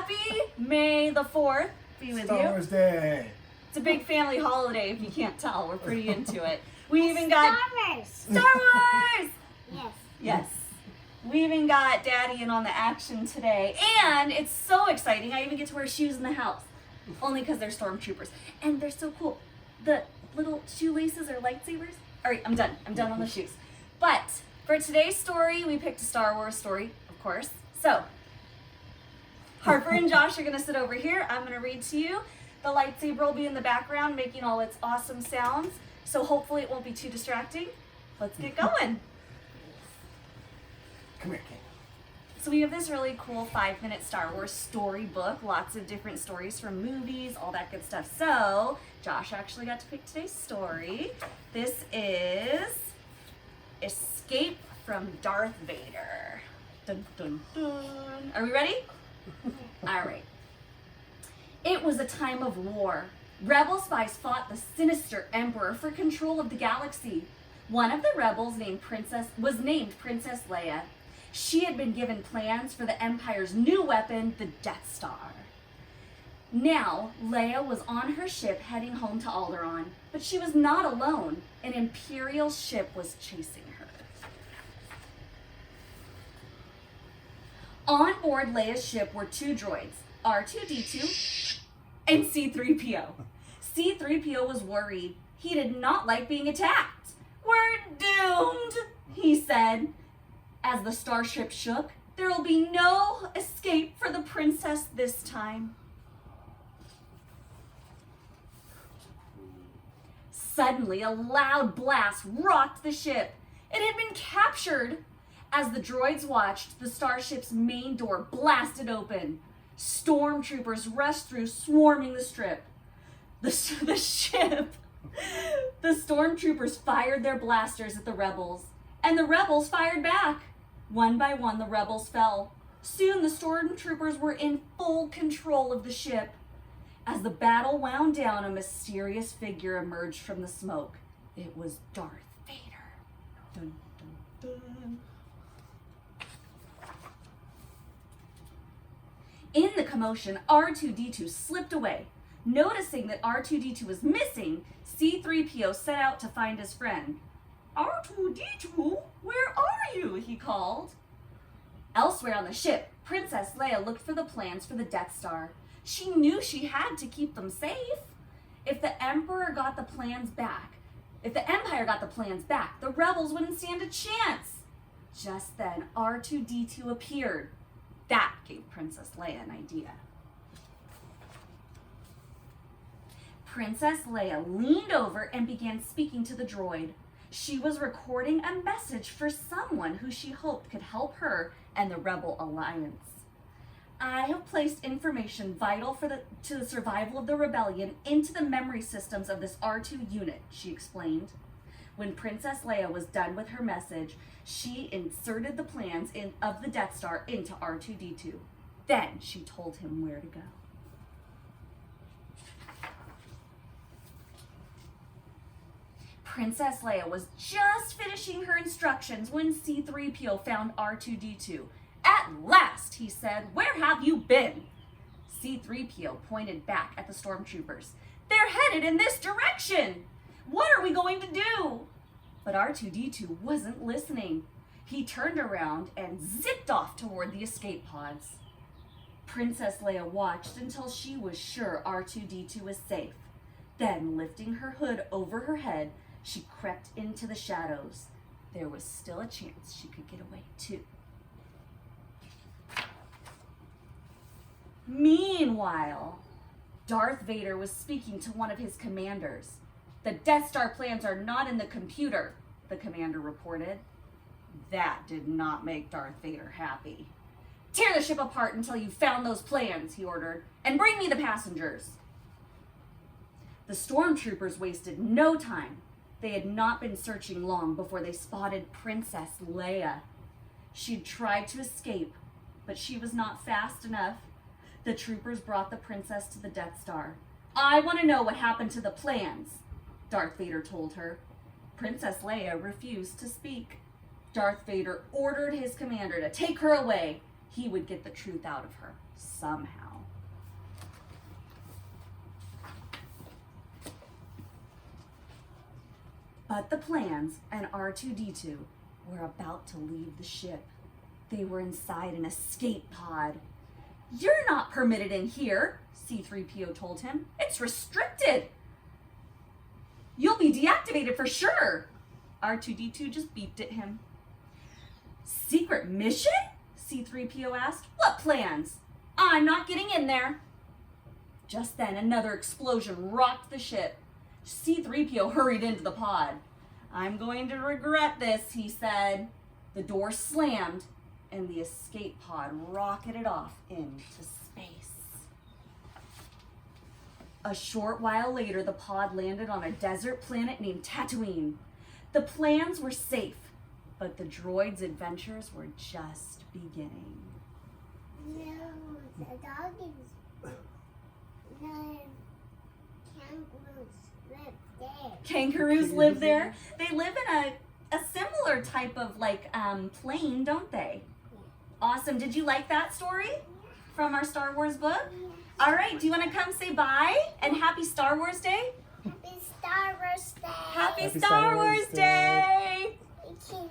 Happy May the 4th be with Star you. Wars Day. It's a big family holiday, if you can't tell. We're pretty into it. We even got Star Wars. Star Wars! Yes. Yes. We even got Daddy in on the action today. And it's so exciting. I even get to wear shoes in the house. Only because they're stormtroopers. And they're so cool. The little shoelaces are lightsabers. All right, I'm done. I'm done on the shoes. But for today's story, we picked a Star Wars story, of course. So, Harper and Josh are going to sit over here. I'm going to read to you. The lightsaber will be in the background making all its awesome sounds. So hopefully it won't be too distracting. Let's get going. Come here, King. So we have this really cool 5-minute Star Wars storybook. Lots of different stories from movies, all that good stuff. So Josh actually got to pick today's story. This is Escape from Darth Vader. Dun, dun, dun. Are we ready? All right. It was a time of war. Rebel spies fought the sinister Emperor for control of the galaxy. One of the rebels was named Princess Leia. She had been given plans for the Empire's new weapon, the Death Star. Now, Leia was on her ship heading home to Alderaan, but she was not alone. An Imperial ship was chasing her. On board Leia's ship were two droids, R2-D2 and C-3PO. C-3PO was worried. He did not like being attacked. "We're doomed," he said. As the starship shook, "There will be no escape for the princess this time." Suddenly, a loud blast rocked the ship. It had been captured. As the droids watched, the starship's main door blasted open. Stormtroopers rushed through, swarming the ship. The stormtroopers fired their blasters at the rebels, and the rebels fired back. One by one, the rebels fell. Soon, the stormtroopers were in full control of the ship. As the battle wound down, a mysterious figure emerged from the smoke. It was Darth Vader. Dun, dun, dun. In the commotion, R2-D2 slipped away. Noticing that R2-D2 was missing, C-3PO set out to find his friend. "R2-D2, where are you?" he called. Elsewhere on the ship, Princess Leia looked for the plans for the Death Star. She knew she had to keep them safe. If the Empire got the plans back, the rebels wouldn't stand a chance. Just then, R2-D2 appeared. That gave Princess Leia an idea. Princess Leia leaned over and began speaking to the droid. She was recording a message for someone who she hoped could help her and the Rebel Alliance. "I have placed information vital to the survival of the rebellion into the memory systems of this R2 unit," she explained. When Princess Leia was done with her message, she inserted the plans of the Death Star into R2-D2. Then she told him where to go. Princess Leia was just finishing her instructions when C-3PO found R2-D2. "At last," he said. "Where have you been?" C-3PO pointed back at the stormtroopers. "They're headed in this direction. What are we going to do?" But R2-D2 wasn't listening. He turned around and zipped off toward the escape pods. Princess Leia watched until she was sure R2-D2 was safe. Then, lifting her hood over her head, she crept into the shadows. There was still a chance she could get away too. Meanwhile, Darth Vader was speaking to one of his commanders. "The Death Star plans are not in the computer," the commander reported. That did not make Darth Vader happy. "Tear the ship apart until you've found those plans," he ordered, "and bring me the passengers." The stormtroopers wasted no time. They had not been searching long before they spotted Princess Leia. She'd tried to escape, but she was not fast enough. The troopers brought the princess to the Death Star. "I want to know what happened to the plans," Darth Vader told her. Princess Leia refused to speak. Darth Vader ordered his commander to take her away. he would get the truth out of her somehow. But the plans and R2-D2 were about to leave the ship. They were inside an escape pod. "You're not permitted in here," C-3PO told him. "It's restricted. You'll be deactivated for sure." R2-D2 just beeped at him. "Secret mission?" C-3PO asked. "What plans? I'm not getting in there." Just then, another explosion rocked the ship. C-3PO hurried into the pod. "I'm going to regret this," he said. The door slammed, and the escape pod rocketed off into space. A short while later, the pod landed on a desert planet named Tatooine. The plans were safe, but the droid's adventures were just beginning. No, the dog is... No, kangaroos live there. Kangaroos live there. They live in a similar type of plane, don't they? Yeah. Awesome. Did you like that story from our Star Wars book? Yeah. All right. Do you want to come say bye and happy Star Wars Day? Happy Star Wars Day! Happy Star Wars Day!